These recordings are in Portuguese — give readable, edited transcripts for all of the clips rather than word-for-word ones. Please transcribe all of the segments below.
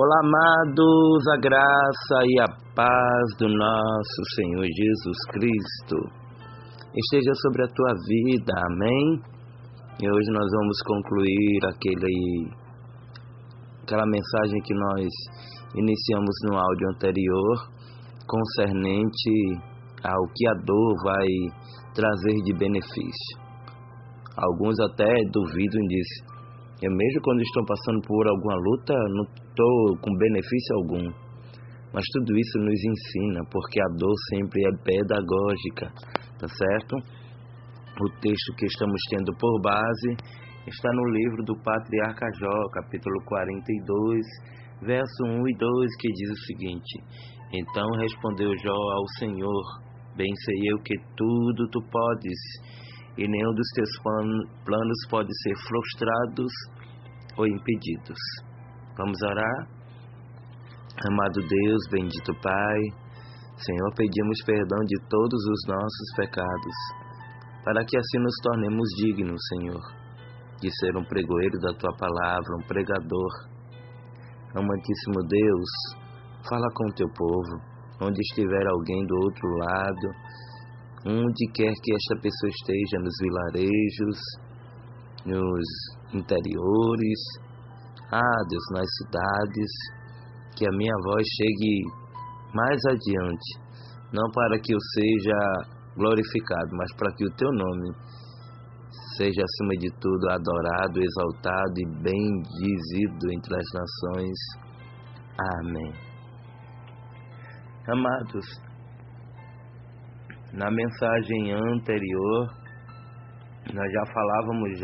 Olá, amados, a graça e a paz do nosso Senhor Jesus Cristo esteja sobre a tua vida, amém? E hoje nós vamos concluir aquela mensagem que nós iniciamos no áudio anterior, concernente ao que a dor vai trazer de benefício. Alguns até duvidam disso. Eu mesmo quando estou passando por alguma luta, não estou com benefício algum. Mas tudo isso nos ensina, porque a dor sempre é pedagógica, tá certo? O texto que estamos tendo por base está no livro do Patriarca Jó, capítulo 42, verso 1 e 2, que diz o seguinte: Então respondeu Jó ao Senhor: Bem sei eu que tudo tu podes, e nenhum dos teus planos pode ser frustrados ou impedidos. Vamos orar? Amado Deus, bendito Pai, Senhor, pedimos perdão de todos os nossos pecados, para que assim nos tornemos dignos, Senhor, de ser um pregoeiro da Tua palavra, um pregador. Amantíssimo Deus, fala com o Teu povo, onde estiver alguém do outro lado, onde quer que esta pessoa esteja, nos vilarejos, nos interiores, Deus, nas cidades, que a minha voz chegue mais adiante, não para que eu seja glorificado, mas para que o Teu nome seja acima de tudo adorado, exaltado e bendizido entre as nações. Amém. Amados, na mensagem anterior, nós já falávamos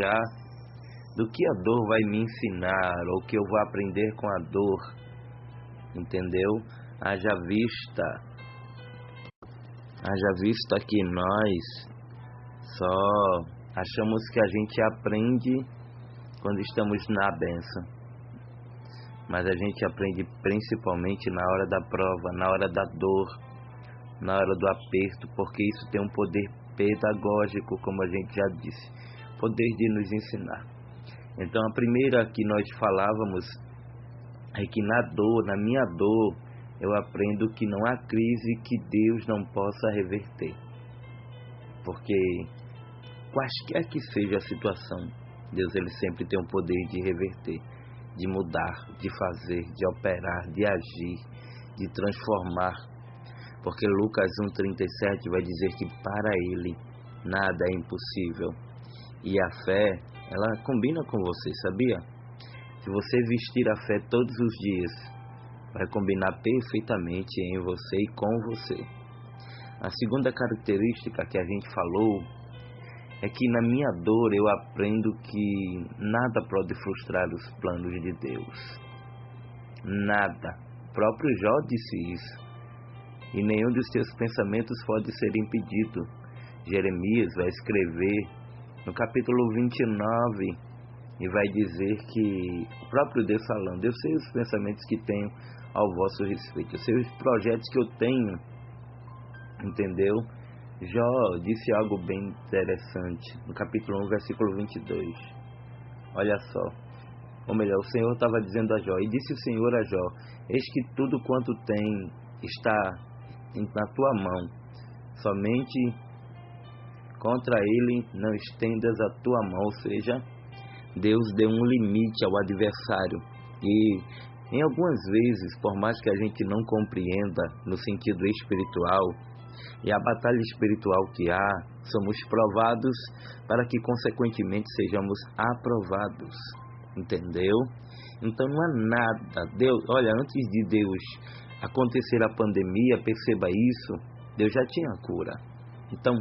do que a dor vai me ensinar, ou que eu vou aprender com a dor, entendeu? Haja vista que nós só achamos que a gente aprende quando estamos na bênção, mas a gente aprende principalmente na hora da prova, na hora da dor, na hora do aperto, porque isso tem um poder pedagógico, como a gente já disse, poder de nos ensinar. Então a primeira que nós falávamos é que na minha dor, eu aprendo que não há crise que Deus não possa reverter. Porque quaisquer que seja a situação, Deus ele sempre tem o poder de reverter, de mudar, de fazer, de operar, de agir, de transformar. Porque Lucas 1,37 vai dizer que para Ele nada é impossível. E a fé, ela combina com você, sabia? Se você vestir a fé todos os dias, vai combinar perfeitamente em você e com você. A segunda característica que a gente falou é que na minha dor eu aprendo que nada pode frustrar os planos de Deus. Nada. O próprio Jó disse isso. E nenhum dos teus pensamentos pode ser impedido. Jeremias vai escrever no capítulo 29 e vai dizer que o próprio Deus falando: eu sei os pensamentos que tenho ao vosso respeito, eu sei os projetos que eu tenho, entendeu? Jó disse algo bem interessante no capítulo 1, versículo 22. Olha só, ou melhor, o Senhor estava dizendo a Jó: e disse o Senhor a Jó: eis que tudo quanto tem está na tua mão, somente contra ele não estendas a tua mão. Ou seja, Deus deu um limite ao adversário, e em algumas vezes, por mais que a gente não compreenda no sentido espiritual, e a batalha espiritual que há, somos provados para que consequentemente sejamos aprovados, entendeu? Então não há nada, Deus, olha, antes de Deus acontecer a pandemia, perceba isso, Deus já tinha a cura. Então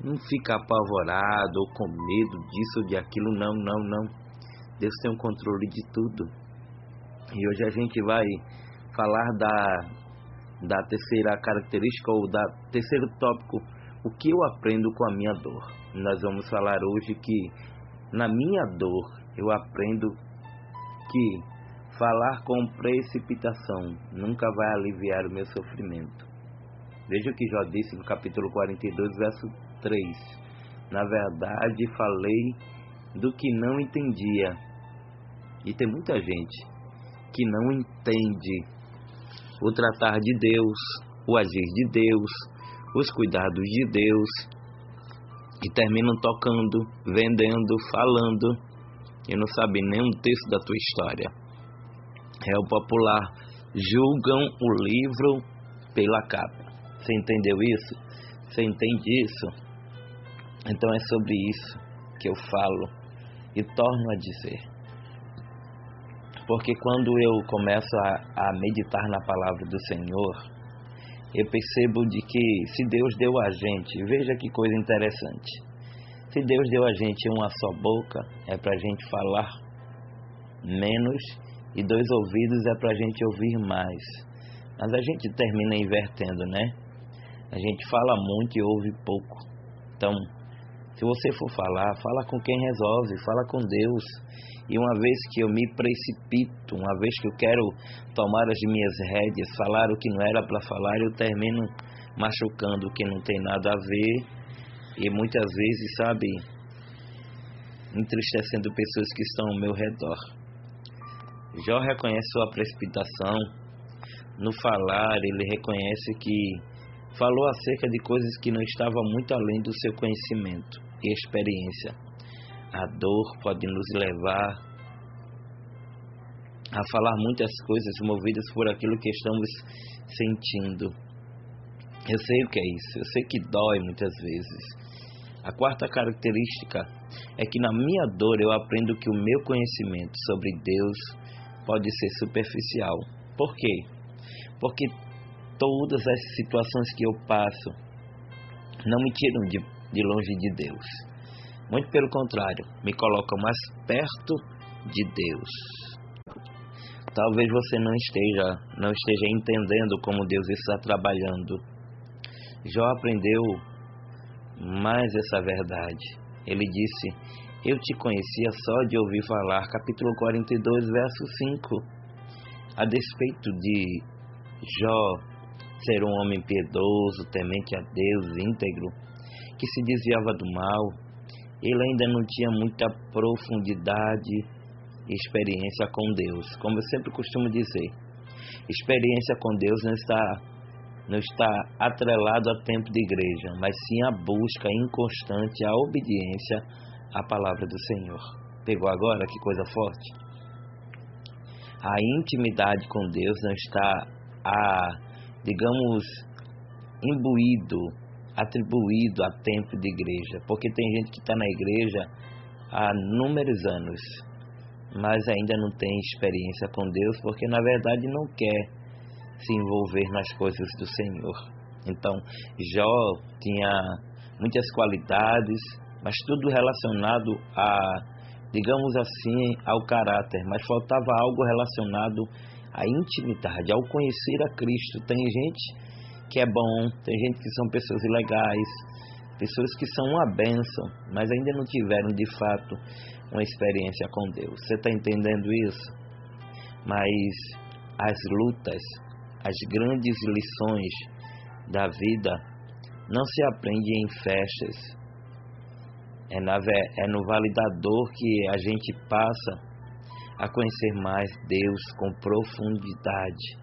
não fica apavorado ou com medo disso ou de aquilo, não. Deus tem o controle de tudo. E hoje a gente vai falar da terceira característica, ou da terceiro tópico, o que eu aprendo com a minha dor. Nós vamos falar hoje que na minha dor eu aprendo que falar com precipitação nunca vai aliviar o meu sofrimento. Veja o que Jó disse no capítulo 42, verso 3. Na verdade, falei do que não entendia. E tem muita gente que não entende o tratar de Deus, o agir de Deus, os cuidados de Deus, e terminam tocando, vendendo, falando, e não sabem nem um terço da tua história. É o popular, julgam o livro pela capa. Você entendeu isso? Você entende isso? Então é sobre isso que eu falo e torno a dizer. Porque quando eu começo a meditar na palavra do Senhor, eu percebo de que se Deus deu a gente, veja que coisa interessante, se Deus deu a gente uma só boca, é para a gente falar menos, e 2 ouvidos é para a gente ouvir mais. Mas a gente termina invertendo, né? A gente fala muito e ouve pouco. Então, se você for falar, fala com quem resolve, fala com Deus. E uma vez que eu me precipito, uma vez que eu quero tomar as minhas rédeas, falar o que não era para falar, eu termino machucando o que não tem nada a ver. E muitas vezes, sabe, entristecendo pessoas que estão ao meu redor. Jó reconhece sua precipitação. No falar, ele reconhece que falou acerca de coisas que não estavam muito além do seu conhecimento e experiência. A dor pode nos levar a falar muitas coisas movidas por aquilo que estamos sentindo. Eu sei o que é isso, eu sei que dói muitas vezes. A 4ª característica é que na minha dor eu aprendo que o meu conhecimento sobre Deus pode ser superficial. Por quê? Porque todas as situações que eu passo não me tiram de longe de Deus. Muito pelo contrário, me colocam mais perto de Deus. Talvez você não esteja entendendo como Deus está trabalhando. Jó aprendeu mais essa verdade. Ele disse: eu te conhecia só de ouvir falar. Capítulo 42, verso 5. A despeito de Jó ser um homem piedoso, temente a Deus, íntegro, que se desviava do mal, ele ainda não tinha muita profundidade e experiência com Deus. Como eu sempre costumo dizer, experiência com Deus não está atrelado a tempo de igreja, mas sim a busca inconstante, a obediência à palavra do Senhor. Pegou agora? Que coisa forte. A intimidade com Deus não está, digamos, atribuído a tempo de igreja, porque tem gente que está na igreja há inúmeros anos, mas ainda não tem experiência com Deus, porque na verdade não quer se envolver nas coisas do Senhor. Então, Jó tinha muitas qualidades, mas tudo relacionado digamos assim, ao caráter, mas faltava algo relacionado à intimidade, ao conhecer a Cristo. Tem gente que é bom, tem gente que são pessoas legais, pessoas que são uma bênção, mas ainda não tiveram de fato uma experiência com Deus. Você está entendendo isso? Mas as lutas, as grandes lições da vida não se aprende em festas. É no vale da dor que a gente passa a conhecer mais Deus com profundidade.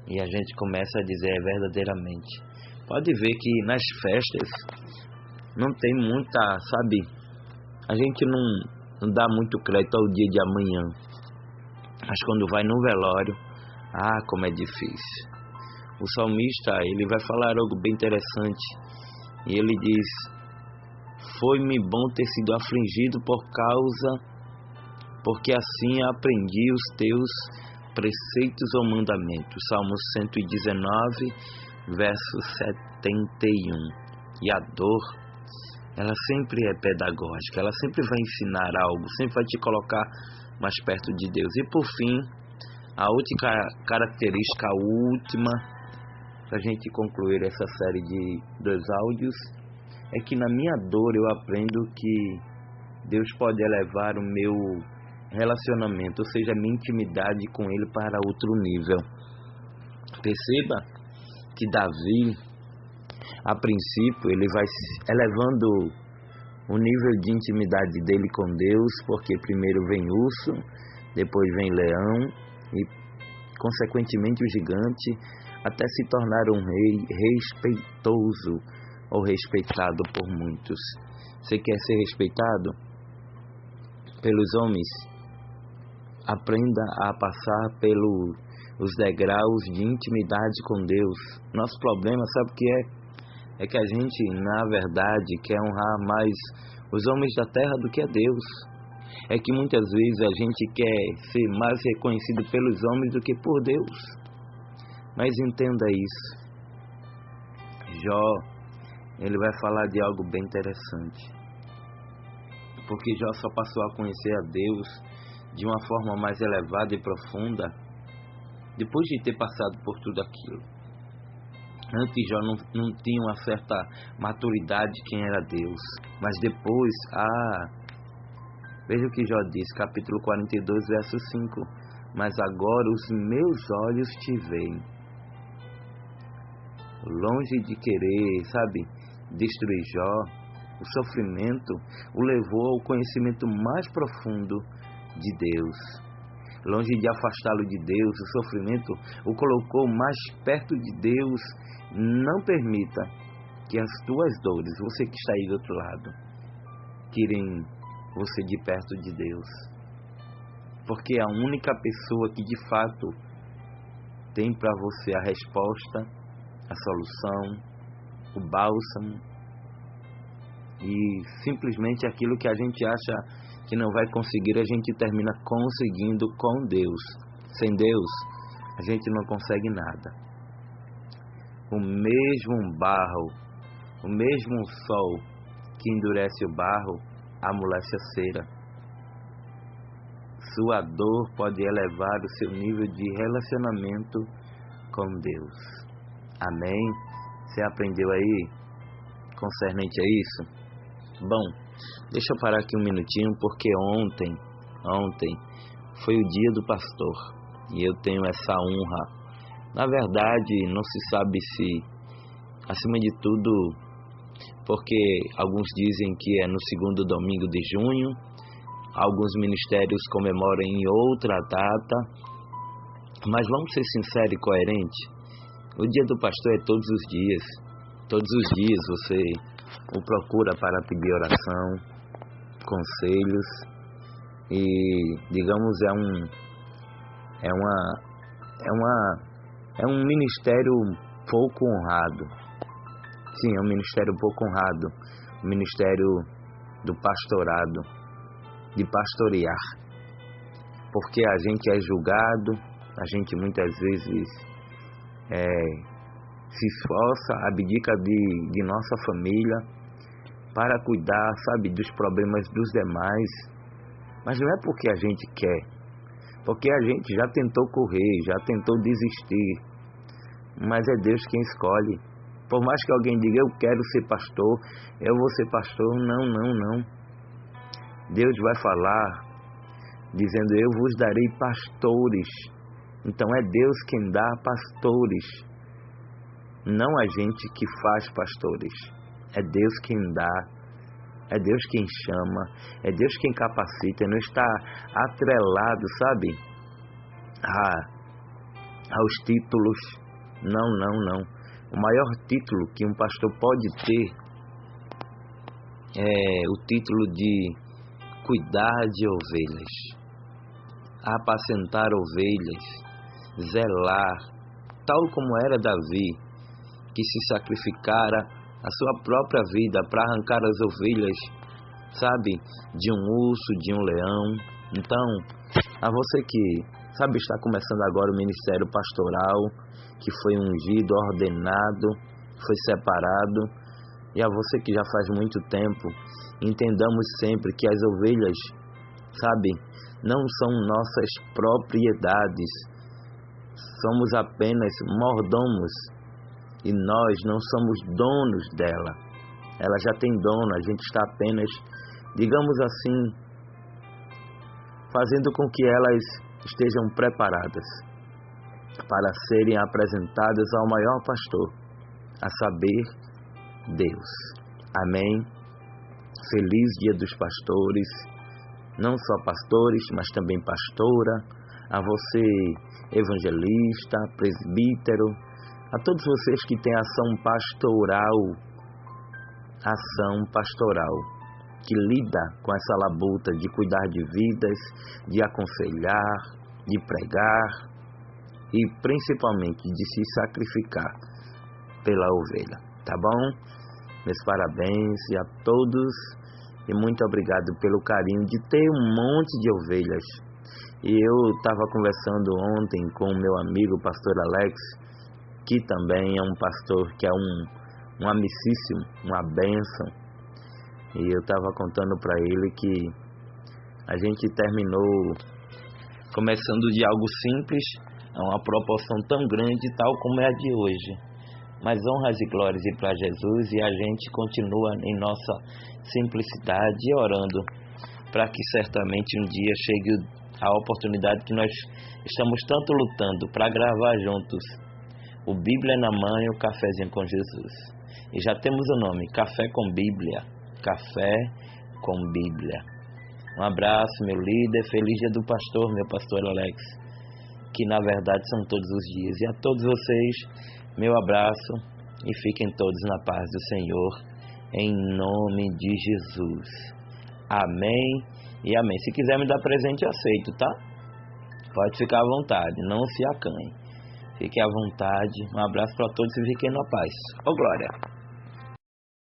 E a gente começa a dizer verdadeiramente. Pode ver que nas festas não tem muita, sabe? A gente não dá muito crédito ao dia de amanhã. Mas quando vai no velório, como é difícil. O salmista, ele vai falar algo bem interessante. E ele diz: foi-me bom ter sido afligido porque assim aprendi os teus preceitos ou mandamentos. Salmo 119, verso 71. E a dor, ela sempre é pedagógica, ela sempre vai ensinar algo, sempre vai te colocar mais perto de Deus. E por fim, a última característica, a última, para a gente concluir essa série de 2 áudios, é que na minha dor eu aprendo que Deus pode elevar o meu relacionamento, ou seja, a minha intimidade com Ele para outro nível. Perceba que Davi, a princípio, ele vai elevando o nível de intimidade dele com Deus, porque primeiro vem urso, depois vem leão, e, consequentemente, o gigante, até se tornar um rei respeitoso ou respeitado por muitos. Você quer ser respeitado pelos homens? Aprenda a passar pelos degraus de intimidade com Deus. Nosso problema, sabe o que é? É que a gente, na verdade, quer honrar mais os homens da terra do que a Deus. É que muitas vezes a gente quer ser mais reconhecido pelos homens do que por Deus. Mas entenda isso. Jó, ele vai falar de algo bem interessante. Porque Jó só passou a conhecer a Deus de uma forma mais elevada e profunda depois de ter passado por tudo aquilo. Antes Jó não tinha uma certa maturidade quem era Deus. Mas depois, veja o que Jó diz, capítulo 42, verso 5. Mas agora os meus olhos te veem. Longe de querer, destruir Jó, o sofrimento o levou ao conhecimento mais profundo de Deus. Longe de afastá-lo de Deus, o sofrimento o colocou mais perto de Deus. Não permita que as tuas dores, você que está aí do outro lado, tirem você de perto de Deus. Porque a única pessoa que de fato tem para você a resposta, a solução, o bálsamo e simplesmente aquilo que a gente acha que não vai conseguir, a gente termina conseguindo com Deus. Sem Deus, a gente não consegue nada. O mesmo barro, o mesmo sol que endurece o barro, amolece a cera. Sua dor pode elevar o seu nível de relacionamento com Deus. Amém? Você aprendeu aí concernente a isso? Bom, deixa eu parar aqui um minutinho, porque ontem foi o dia do pastor e eu tenho essa honra. Na verdade, não se sabe se, acima de tudo, porque alguns dizem que é no segundo domingo de junho, alguns ministérios comemoram em outra data, mas vamos ser sinceros e coerentes. O dia do pastor é todos os dias. Todos os dias você o procura para pedir oração, conselhos e, digamos, é um ministério pouco honrado. Sim, é um ministério pouco honrado. O ministério do pastorado, de pastorear. Porque a gente é julgado, a gente muitas vezes se esforça, abdica de nossa família para cuidar, dos problemas dos demais. Mas não é porque a gente quer, porque a gente já tentou correr, já tentou desistir. Mas é Deus quem escolhe. Por mais que alguém diga, eu quero ser pastor, eu vou ser pastor, não. Deus vai falar, dizendo, eu vos darei pastores. Então é Deus quem dá pastores, não a gente que faz pastores. É Deus quem dá, é Deus quem chama, é Deus quem capacita, não está atrelado, aos títulos. Não. O maior título que um pastor pode ter é o título de cuidar de ovelhas, apacentar ovelhas, zelar, tal como era Davi, que se sacrificara a sua própria vida para arrancar as ovelhas, de um urso, de um leão. Então, a você que, está começando agora o ministério pastoral, que foi ungido, ordenado, foi separado, e a você que já faz muito tempo, entendamos sempre que as ovelhas, não são nossas propriedades, somos apenas mordomos, e nós não somos donos dela. Ela já tem dono, a gente está apenas, digamos assim, fazendo com que elas estejam preparadas para serem apresentadas ao maior pastor, a saber, Deus. Amém? Feliz Dia dos Pastores, não só pastores, mas também pastora, a você, evangelista, presbítero, a todos vocês que têm ação pastoral, que lida com essa labuta de cuidar de vidas, de aconselhar, de pregar e principalmente de se sacrificar pela ovelha, tá bom? Meus parabéns a todos e muito obrigado pelo carinho de ter um monte de ovelhas. E eu estava conversando ontem com o meu amigo, o pastor Alex, que também é um pastor que é um amicíssimo, uma bênção. E eu estava contando para ele que a gente terminou começando de algo simples a uma proporção tão grande, tal como é a de hoje. Mas honras e glórias e para Jesus, e a gente continua em nossa simplicidade orando para que certamente um dia chegue a oportunidade que nós estamos tanto lutando para gravar juntos o Bíblia na mão e o cafezinho com Jesus. E já temos o nome, Café com Bíblia, Café com Bíblia. Um abraço, meu líder, feliz dia do pastor, meu pastor Alex, que na verdade são todos os dias. E a todos vocês, meu abraço e fiquem todos na paz do Senhor, em nome de Jesus. Amém e amém. Se quiser me dar presente, eu aceito, tá? Pode ficar à vontade, não se acanhe. Fique à vontade. Um abraço para todos e fiquem na paz. Ô glória!